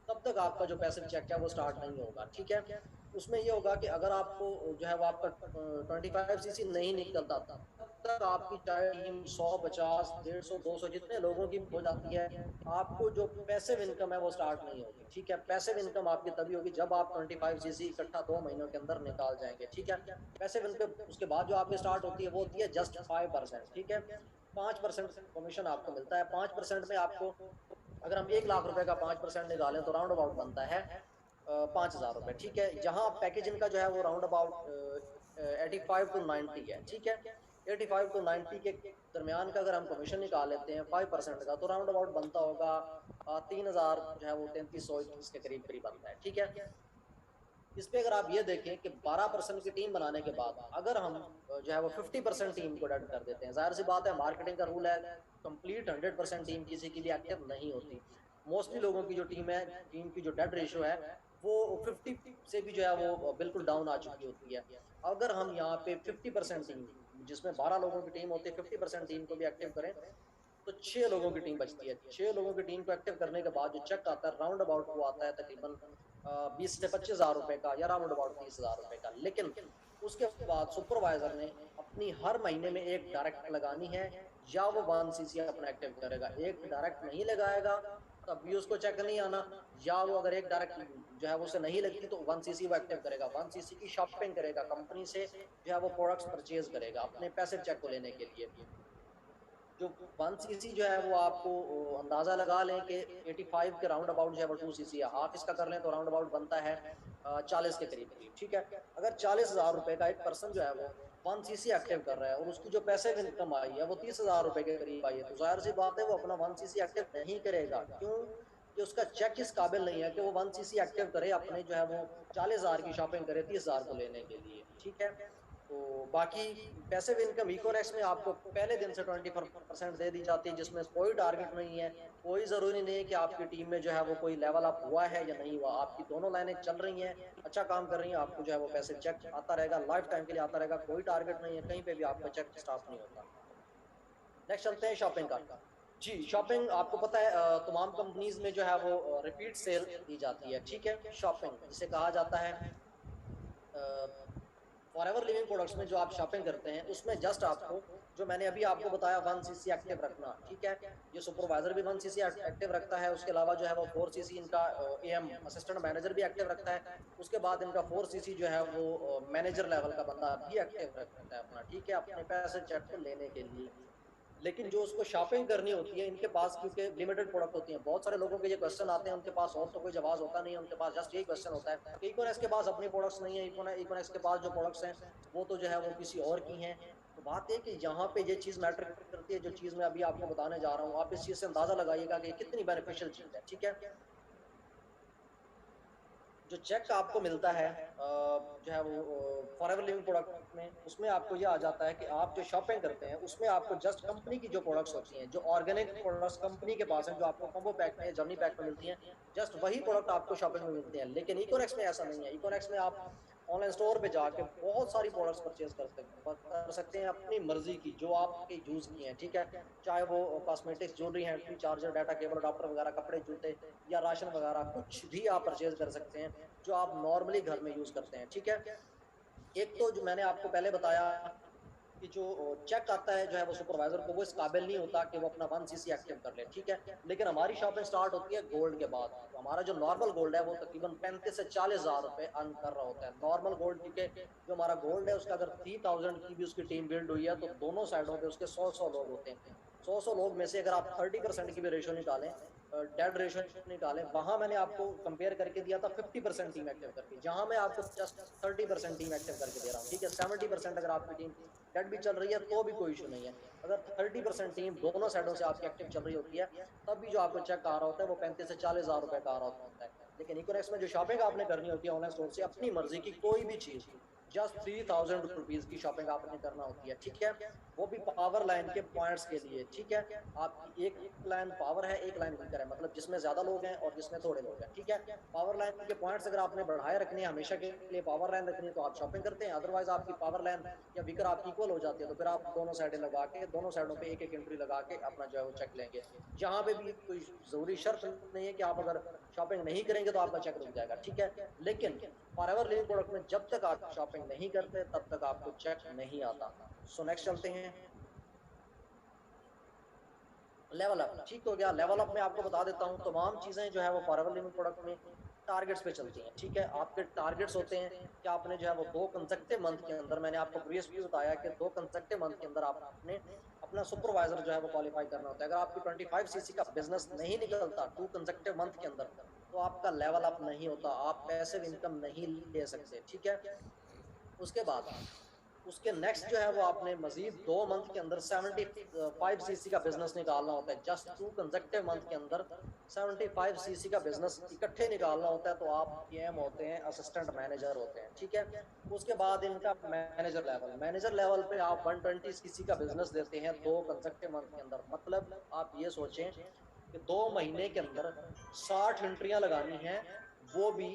[SPEAKER 3] तब तक आपका जो पैसिव चेक है वो स्टार्ट नहीं होगा। ठीक है, उसमें ये होगा कि अगर आपको जो है वो आपका 25 सीसी नहीं निकलता तब तक आपकी चाहे टीम 100, 50, 150, 200 जितने लोगों की हो जाती है, आपको जो पैसिव इनकम है वो स्टार्ट नहीं होगी। ठीक है, पैसिव इनकम आपकी तभी होगी जब आप 25 सीसी इकट्ठा 2 महीनों के अंदर निकाल जाएंगे। ठीक है, पैसिव इनकम उसके बाद जो आपकी स्टार्ट होती है वो होती है जस्ट 5%। ठीक है, 5% कमीशन आपको मिलता है। 5% में आपको, अगर हम 1 लाख रुपए का 5% निकालें तो राउंड अबाउट बनता है 5,000 रुपये। ठीक है, जहां पैकेज इनका जो है वो राउंड अबाउट 85 to 90 है। ठीक है, 85 to 90 के दरमियान का अगर हम कमीशन निकाल लेते हैं 5% का, तो राउंड अबाउट बनता होगा 3,000 जो है वो 3,300 के करीब करीब बनता है। ठीक है, इस पे अगर आप ये देखें कि 12% की टीम बनाने के बाद अगर हम जो है वो 50% टीम को डेड कर देते हैं, जाहिर सी बात है मार्केटिंग का रूल है कंप्लीट 100% टीम किसी की भी एक्टिव नहीं होती। मोस्टली लोगों की जो टीम है, टीम की जो डेड रेशियो है वो 50 से भी जो है वो बिल्कुल डाउन आ चुकी होती है। अगर हम यहाँ पे 50% टीम जिसमें 12 लोगों की टीम होती है 50% टीम को भी एक्टिव करें तो 6 लोगों की टीम बचती है। 6 लोगों की टीम को एक्टिव करने के बाद जो चेक आता है राउंड अबाउट वो आता है तकरीबन 20 से 25 हज़ार रुपए का या राउंड अबाउट 30 हज़ार रुपए का। लेकिन उसके बाद सुपरवाइजर ने अपनी हर महीने में एक डायरेक्ट लगानी है या वो 1 सीसी अपना एक्टिव करेगा। एक डायरेक्ट नहीं लगाएगा तब भी उसको चेक नहीं आना, या वो अगर एक डायरेक्ट जो है वो उसे नहीं लगती तो 1 सीसी वो एक्टिव करेगा। 1 सीसी की शॉपिंग करेगा, कंपनी से जो है वो प्रोडक्ट्स परचेज करेगा अपने पैसे चेक को लेने के लिए। जो 1 सीसी जो है वो आपको अंदाजा लगा लें कि 85 के राउंड अबाउट जो है वो 2 सीसी है, हाफ इसका कर लें तो राउंड अबाउट बनता है 40 के करीब करीब। ठीक है, अगर 40 हज़ार रुपए का एक पर्सन जो है वो 1 सीसी एक्टिव कर रहा है और उसकी जो पैसे इनकम आई है वो 30 हज़ार रुपए के करीब आई है, तो जाहिर सी बात है वो अपना 1 सीसी एक्टिव नहीं करेगा। क्यों? कि उसका चेक इस काबिल नहीं है कि वो 1 सीसी एक्टिव करे, अपने जो है वो 40 हज़ार की शॉपिंग करे 30 हज़ार को लेने के लिए। ठीक है, तो बाकी पैसिव इनकम इकोनेक्स में आपको पहले दिन से 24% दे दी जाती है, जिसमें कोई टारगेट नहीं है। कोई ज़रूरी नहीं है कि आपकी टीम में जो है वो कोई लेवल अप हुआ है या नहीं हुआ, आपकी दोनों लाइनें चल रही हैं, अच्छा काम कर रही हैं, आपको जो है वो पैसे चेक आता रहेगा, लाइफ टाइम के लिए आता रहेगा। कोई टारगेट नहीं है, कहीं पे भी आपका चेक स्टॉप नहीं होता। नेक्स्ट चलते हैं शॉपिंग का। जी, शॉपिंग आपको पता है तमाम कंपनीज में जो है वो रिपीट सेल दी जाती है। ठीक है, शॉपिंग जिसे कहा जाता है फॉरएवर लिविंग प्रोडक्ट्स में जो आप शॉपिंग करते हैं उसमें जस्ट आपको जो मैंने अभी आपको बताया 1 सीसी एक्टिव रखना। ठीक है, ये सुपरवाइजर भी 1 सीसी एक्टिव रखता है, उसके अलावा जो है वो 4 सीसी इनका एएम असिस्टेंट मैनेजर भी एक्टिव रखता है, उसके बाद इनका 4 सीसी जो है वो मैनेजर लेवल का बंदा भी एक्टिव रखता है अपना। ठीक है, अपने पैसे चेक को लेने के लिए। लेकिन जो उसको शॉपिंग करनी होती है इनके पास क्योंकि लिमिटेड प्रोडक्ट होती हैं, बहुत सारे लोगों के ये क्वेश्चन आते हैं, उनके पास और तो कोई जवाब होता नहीं है, उनके पास जस्ट यही क्वेश्चन होता है कि इकोनेक्स के पास अपनी प्रोडक्ट्स नहीं है, इकोनेक्स के पास जो प्रोडक्ट्स हैं वो तो जो है वो किसी और की हैं। तो बात है कि यहाँ पे ये चीज़ मैटर करती है, जो चीज़ मैं अभी आपको बताने जा रहा हूँ, आप इस चीज़ से अंदाजा लगाइएगा कि कितनी बेनिफिशियल चीज़ है। ठीक है, जो चेक आपको मिलता है जो है वो फॉरएवर लिविंग प्रोडक्ट में, उसमें आपको ये आ जाता है कि आप जो शॉपिंग करते हैं उसमें आपको जस्ट कंपनी की जो प्रोडक्ट्स होती हैं, जो ऑर्गेनिक प्रोडक्ट्स कंपनी के पास हैं, जो आपको कॉम्बो पैक में जर्नी पैक में मिलती हैं, जस्ट वही प्रोडक्ट आपको शॉपिंग में मिलते हैं। लेकिन इकोनेक्स में ऐसा नहीं है। इकोनेक्स में आप ऑनलाइन स्टोर पे जाके बहुत सारी प्रोडक्ट्स परचेज कर सकते हैं अपनी मर्जी की, जो आपके यूज़ की हैं। ठीक है, चाहे वो cosmetics, jewellery, hand charger, data cable, adopter वगैरह, कपड़े, जूते या राशन वगैरह, कुछ भी आप परचेज कर सकते हैं जो आप नॉर्मली घर में यूज़ करते हैं। ठीक है, एक तो जो मैंने आपको पहले बताया कि जो चेक आता है जो है वो सुपरवाइजर को वो इस काबिल नहीं होता कि वो अपना 1 सीसी एक्टिव कर ले। ठीक है, लेकिन हमारी शॉपिंग स्टार्ट होती है गोल्ड के बाद। तो हमारा जो नॉर्मल गोल्ड है वो तकरीबन 35 से 40 हज़ार रुपए अर्न कर रहा होता है नॉर्मल गोल्ड, क्योंकि जो हमारा गोल्ड है उसका अगर 3000 की भी उसकी टीम बिल्ड हुई है तो दोनों साइडों पे उसके 100 लोग होते हैं। 100 लोग में से अगर आप 30% की भी रेशो निकालें, डेड रेशो निकालें, वहां मैंने आपको कंपेयर करके दिया था 50% टीम एक्टिव करके, जहां मैं आपको जस्ट 30% टीम एक्टिव करके दे रहा हूँ। ठीक है, 70% अगर आपकी टीम डेड भी चल रही है तो भी कोई इशू नहीं है। अगर 30% टीम दोनों साइडों से आपकी एक्टिव चल रही होती है तब भी जो आपको चेक आ रहा होता है वो 35 से 40 हज़ार रुपए का आ रहा होता है। लेकिन इकोनेक्स में जो शॉपिंग आपने करनी होती है ऑनलाइन स्टोर से अपनी मर्जी की कोई भी चीज, जस्ट 3000 रुपीज की शॉपिंग आपने करना होती है। ठीक है, वो भी पावर लाइन के पॉइंट्स के लिए। ठीक है, आपकी एक लाइन पावर है, एक लाइन वीकर है, मतलब जिसमें ज्यादा लोग हैं और जिसमें थोड़े लोग हैं। ठीक है, पावर लाइन के पॉइंट्स अगर आपने बढ़ाए रखने हैं, हमेशा के लिए पावर लाइन रखनी है तो आप शॉपिंग करते हैं, अदरवाइज आपकी पावर लाइन या वीकर आपकी इक्वल हो जाती है तो फिर आप दोनों साइडें लगा के दोनों साइडों पे एक एक एंट्री लगा के अपना जो है वो चेक लेंगे। जहां पे भी कोई जरूरी शर्त नहीं है कि आप अगर शॉपिंग नहीं करेंगे तो आपका चेक रुक जाएगा। ठीक है, लेकिन फॉरएवर लिविंग प्रोडक्ट में जब तक आप शॉपिंग नहीं करते तब तक आपको चेक नहीं आता। सो नेक्स्ट चलते हैं लेवल अप। ठीक हो गया, लेवल अप में आपको बता देता हूँ तमाम चीजें जो है वो फॉरएवर लिविंग प्रोडक्ट में टारगेट्स पे चलती हैं। ठीक है, आपके टारगेट्स होते हैं कि आपने जो है वो 2 कंसेक्टिव मंथ के अंदर, मैंने आपको प्रीवियस भी बताया कि 2 कंसेक्टिव मंथ के अंदर आपने अपना सुपरवाइजर जो है वो क्वालिफाई करना होता है। अगर आपकी 25 सीसी का बिजनेस नहीं निकलता 2 कंसेक्टिव मंथ के अंदर तो आपका लेवल अप नहीं होता, आप पैसिव इनकम नहीं ले सकते। ठीक है, उसके बाद उसके नेक्स्ट जो है वो आपने मजीद 2 मंथ के अंदर 75 सीसी का बिजनेस निकालना होता है। जस्ट 2 कंसेक्टिव मंथ के अंदर 75 सीसी का बिजनेस इकट्ठे निकालना होता है, तो आप पीएम होते हैं, असिस्टेंट मैनेजर होते हैं, ठीक है। उसके बाद इनका मैनेजर लेवल पे आप 120 सीसी का बिजनेस देते हैं 2 कंसेक्टिव मंथ के अंदर। मतलब आप ये सोचें कि 2 महीने के अंदर 60 एंट्रियां लगानी हैं, वो भी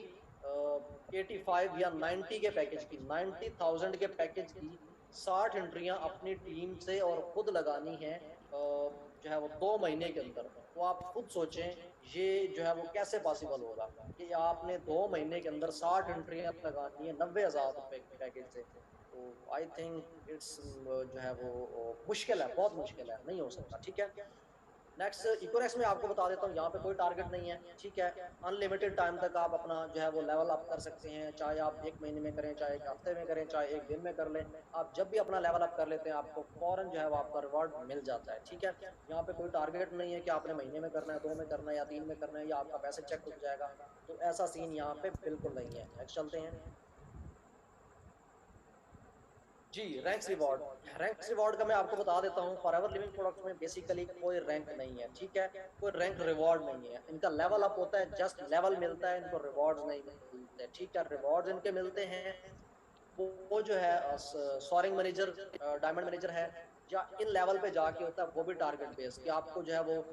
[SPEAKER 3] 85 या 90 के पैकेज की, 90,000 के पैकेज की 60 एंट्रियां अपनी टीम से और खुद लगानी है जो है वो 2 महीने के अंदर। तो आप खुद सोचें ये जो है वो कैसे पॉसिबल होगा कि आपने 2 महीने के अंदर 60 एंट्रियां लगानी है 90,000 रुपए के पैकेज से। तो आई थिंक इट्स जो है वो मुश्किल है, बहुत मुश्किल है, नहीं हो सकता, ठीक है। नेक्स्ट इकोनेक्स में आपको बता देता हूँ, यहाँ पे कोई टारगेट नहीं है, ठीक है। अनलिमिटेड टाइम तक आप अपना जो है वो लेवल अप कर सकते हैं, चाहे आप 1 महीने में करें, चाहे 1 हफ्ते में करें, चाहे 1 दिन में कर लें। आप जब भी अपना लेवल अप कर लेते हैं आपको फौरन जो है वो आपका रिवॉर्ड मिल जाता है, ठीक है। यहाँ पे कोई टारगेट नहीं है कि आपने महीने में करना है, 2 में करना है या 3 में करना है या आपका पैसे चेक रुक जाएगा, तो ऐसा सीन यहाँ पे बिल्कुल नहीं है। नेक्स्ट चलते हैं जी। रैंक्स रिवॉर्ड का मैं आपको बता देता हूँ। फॉरएवर लिविंग प्रोडक्ट्स में बेसिकली कोई रैंक नहीं है, ठीक है। कोई रैंक रिवॉर्ड नहीं है, इनका लेवल अप होता है, जस्ट लेवल मिलता है, इनको रिवॉर्ड्स नहीं मिलते, ठीक है। रिवॉर्ड्स इनके मिलते हैं वो जो है सोअरिंग मैनेजर, डायमंड मैनेजर है, या इन लेवल पे जाके होता है वो भी टारगेट बेस्ड, कि आपको जो है वो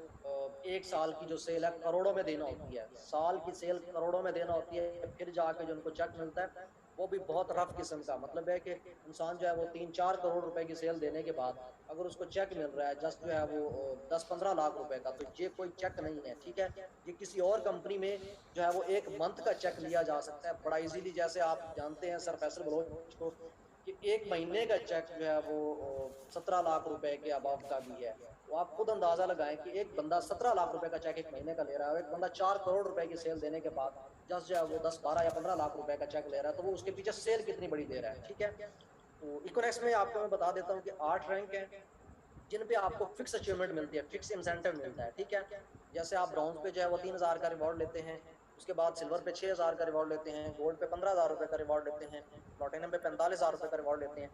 [SPEAKER 3] 1 साल की जो सेल है करोड़ों में देना होती है, साल की सेल करोड़ों में देना होती है, फिर जाके जो उनको चेक मिलता है वो भी बहुत रफ किस्म का। मतलब है कि इंसान जो है वो 3-4 करोड़ रुपए की सेल देने के बाद अगर उसको चेक मिल रहा है जस्ट जो है वो 10-15 लाख रुपए का, तो ये कोई चेक नहीं है, ठीक है। ये किसी और कंपनी में जो है वो 1 मंथ का चेक लिया जा सकता है बड़ा इजीली। जैसे आप जानते हैं सर फैसल बलोच को कि 1 महीने का चेक जो है वो 17 लाख रुपए के अबाव का भी है। तो आप खुद अंदाजा लगाएं कि एक बंदा 17 लाख रुपए का चेक 1 महीने का ले रहा है, एक बंदा 4 करोड़ रुपए की सेल देने के बाद जस्ट जो है वो 10-12 या 15 लाख रुपए का चेक ले रहा है, तो वो उसके पीछे सेल कितनी बड़ी दे रहा है, ठीक है। तो इकोनेक्स में आपको मैं बता देता हूँ कि 8 रैंक है जिन पे आपको फिक्स अचीवमेंट मिलती है, फिक्स इंसेंटिव मिलता है, ठीक है। जैसे आप ब्रॉन्ज पे जो है वो 3,000 का रिवॉर्ड लेते हैं, उसके बाद सिल्वर पे 6,000 का रिवॉर्ड लेते हैं, गोल्ड पे 15,000 रुपए का रिवॉर्ड लेते हैं, प्लैटिनम पे 45,000 रुपए का रिवॉर्ड लेते हैं।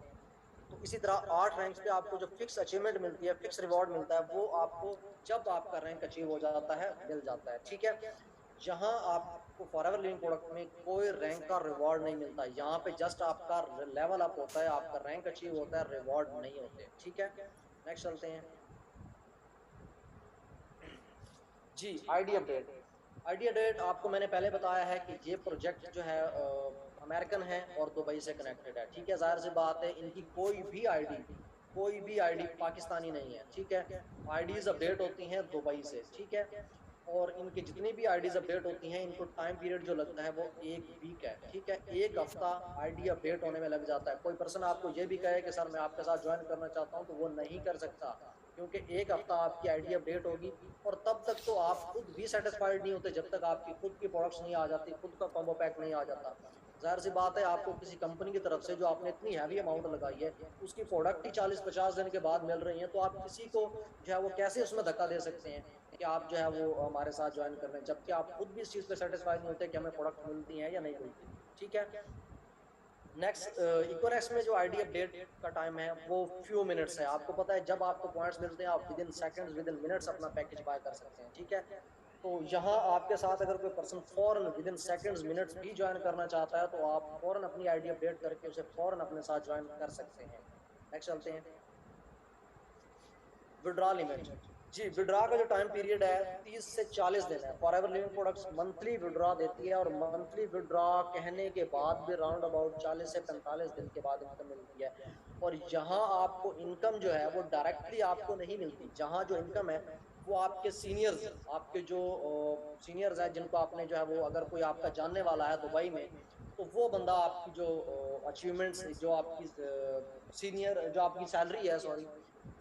[SPEAKER 3] तो इसी तरह 8 रैंक्स पे आपको जो फिक्स अचीवमेंट मिलती है, फिक्स रिवॉर्ड मिलता है, वो आपको जब आपका रैंक अचीव हो जाता है मिल जाता है, ठीक है। जहां आपको फॉरएवर लिविंग प्रोडक्ट में कोई रैंक का रिवॉर्ड नहीं मिलता, यहाँ पे जस्ट आपका लेवल अप होता है, आपका रैंक अचीव होता है, रिवॉर्ड नहीं होते, ठीक है। नेक्स्ट चलते हैं जी। आईडी अपडेट आपको मैंने पहले बताया है कि ये प्रोजेक्ट जो है अमेरिकन है और दुबई से कनेक्टेड है, ठीक है। जाहिर सी बात है इनकी कोई भी आईडी पाकिस्तानी नहीं है, ठीक है। आईडीज अपडेट होती हैं दुबई से, ठीक है। और इनकी जितनी भी आईडीज अपडेट होती हैं इनको टाइम पीरियड जो लगता है वो 1 वीक है, ठीक है। 1 हफ्ता आईडी अपडेट होने में लग जाता है। कोई पर्सन आपको ये भी कहे कि सर मैं आपके साथ ज्वाइन करना चाहता हूँ, तो वो नहीं कर सकता, क्योंकि 1 हफ्ता आपकी आईडी अपडेट होगी और तब तक तो आप खुद भी सेटिस्फाइड नहीं होते जब तक आपकी खुद की प्रोडक्ट्स नहीं आ जाती, खुद का कॉम्बो पैक नहीं आ जाता। जाहिर सी बात है आपको किसी कंपनी की तरफ से जो आपने इतनी हैवी अमाउंट लगाई है उसकी प्रोडक्ट ही 40-50 दिन के बाद मिल रही है, तो आप किसी को जो है वो कैसे उसमें धक्का दे सकते हैं कि आप जो है वो हमारे साथ ज्वाइन कर रहे हैं, जबकि आप खुद भी इस चीज़ पे सेटिस्फाइड नहीं होते कि हमें प्रोडक्ट मिलती हैं या नहीं मिलती, ठीक है। नेक्स्ट इकोनेक्स में जो आईडी अपडेट का टाइम है वो फ्यू मिनट्स है। आपको पता है जब आपको पॉइंट्स मिलते हैं आप with in seconds, with in minutes अपना पैकेज बाय कर सकते हैं, ठीक है। तो यहाँ आपके साथ अगर कोई person foreign with in seconds minutes भी ज्वाइन करना चाहता है तो आप फॉरन अपनी आईडी अपडेट करके उसे फॉरन अपने साथ ज्वाइन कर सकते हैं। नेक्स्ट चलते हैं विड्रॉ लिमिट जी। विड्रॉ का जो टाइम पीरियड है 30 से 40 दिन है। Forever living products monthly withdraw देती है और मंथली विड्रॉ कहने के बाद भी राउंड अबाउट 40 से 45 दिन के बाद इनकम मिलती है। और यहाँ आपको इनकम जो है वो डायरेक्टली आपको नहीं मिलती, जहाँ जो इनकम है वो आपके सीनियर्स, आपके जो सीनियर्स हैं जिनको आपने जो है वो, अगर कोई आपका जानने वाला है दुबई में, तो वो बंदा आपकी जो अचीवमेंट्स, जो आपकी सीनियर जो आपकी सैलरी है, सॉरी,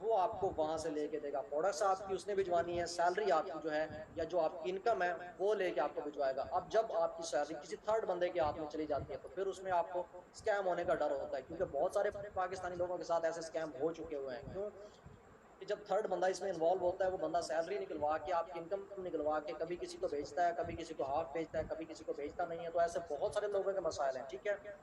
[SPEAKER 3] वो आपको वहां से लेके देगा। प्रोडक्ट्स आपकी उसने भिजवानी है, सैलरी आपकी जो है या जो आपकी इनकम है वो लेके आपको भिजवाएगा। अब जब आपकी सैलरी किसी थर्ड बंदे के हाथ में चली जाती है तो फिर उसमें आपको स्कैम होने का डर होता है, क्योंकि बहुत सारे पाकिस्तानी लोगों के साथ ऐसे स्कैम हो चुके हुए हैं। क्यों कि जब थर्ड बंदा इसमें इन्वॉल्व होता है, वो बंदा सैलरी निकलवा के, आपकी इनकम निकलवा के कभी किसी को भेजता है, कभी किसी को हाफ भेजता है, कभी किसी को भेजता नहीं है। तो ऐसे बहुत सारे लोगों के मसाइल हैं, ठीक है।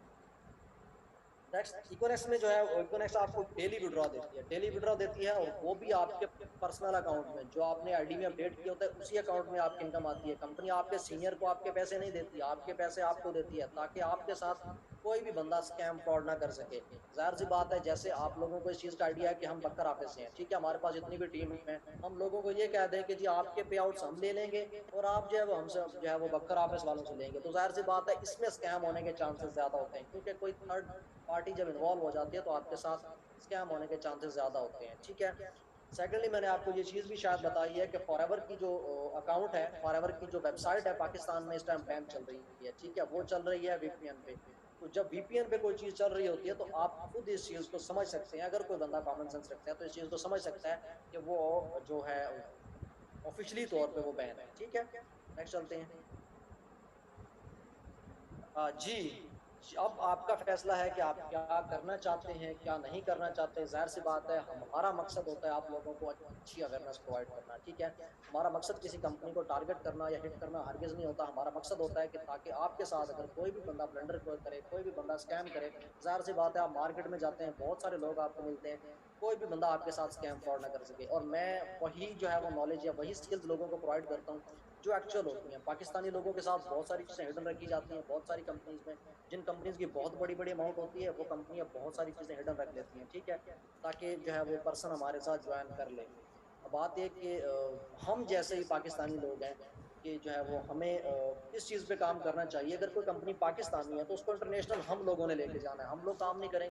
[SPEAKER 3] नेक्स्ट इकोनेक्स में जो है, इकोनेक्स आपको डेली विड्रॉ देती है, डेली विड्रॉ देती है, और वो भी आपके पर्सनल अकाउंट में, जो आपने आईडी में अपडेट किया होता है उसी अकाउंट में आपकी इनकम आती है। कंपनी आपके सीनियर को आपके पैसे नहीं देती, आपके पैसे आपको देती है, ताकि आपके साथ कोई भी बंदा स्कैम फ्रॉड ना कर सके। जाहिर सी बात है, जैसे आप लोगों को इस चीज़ का आइडिया है कि हम बकर ऑफिस से हैं, ठीक है, हमारे पास जितनी भी टीम है, हम लोगों को ये कह दें कि जी आपके पे आउट्स हम ले लेंगे और आप जो है वो हमसे जो है वो बकर ऑफिस वालों से लेंगे, तो जाहिर सी बात है इसमें स्कैम होने के चांसेस ज़्यादा होते हैं, क्योंकि कोई थर्ड पार्टी जब इन्वॉल्व हो जाती है तो आपके साथ स्कैम होने के चांसेस ज़्यादा होते हैं, ठीक है। सेकेंडली, मैंने आपको ये चीज़ भी शायद बताई है कि फॉरएवर की जो अकाउंट है, फॉरएवर की जो वेबसाइट है पाकिस्तान में इस टाइम बैन चल रही है, ठीक है, वो चल रही है वीपीएन पे। तो जब वीपीएन पे कोई चीज़ चल रही होती है तो आप खुद इस चीज़ को समझ सकते हैं, अगर कोई बंदा कॉमन सेंस रखता है तो इस चीज़ को समझ सकता है कि वो जो है ऑफिशियली तौर पे वो बैन है, ठीक है। नेक्स्ट चलते हैं। जी, अब आपका फैसला है कि आप क्या करना चाहते हैं, क्या नहीं करना चाहते हैं। ज़ाहिर सी बात है, हमारा मकसद होता है आप लोगों को अच्छी अवेयरनेस प्रोवाइड करना, ठीक है। हमारा मकसद किसी कंपनी को टारगेट करना या हिट करना हरगिज़ नहीं होता। हमारा मकसद होता है कि ताकि आपके साथ अगर कोई भी बंदा ब्लंडर कोई करे, कोई भी बंदा स्कैम करे, ज़ाहिर सी बात है आप मार्केट में जाते हैं, बहुत सारे लोग आपको मिलते हैं, कोई भी बंदा आपके साथ स्कैम फ्रॉड ना कर सके। और मैं वही जो है वो नॉलेज या वही स्किल्स लोगों को प्रोवाइड करता हूँ जो एक्चुअल होती हैं। पाकिस्तानी लोगों के साथ बहुत सारी चीज़ें हिडन रखी जाती हैं, बहुत सारी कंपनीज़ में, जिन कंपनीज़ की बहुत बड़ी-बड़ी अमाउंट होती है, वो कंपनियाँ बहुत सारी चीज़ें हिडन रख लेती हैं, ठीक है? ताकि जो है वो पर्सन हमारे साथ जॉइन कर ले। अब बात ये कि हम जैसे ही पाकिस्तानी लोग हैं कि जो है वो हमें इस चीज़ पे काम करना चाहिए। अगर कोई कंपनी पाकिस्तानी है तो उसको इंटरनेशनल हम लोगों ने लेके जाना है। हम लोग काम नहीं करेंगे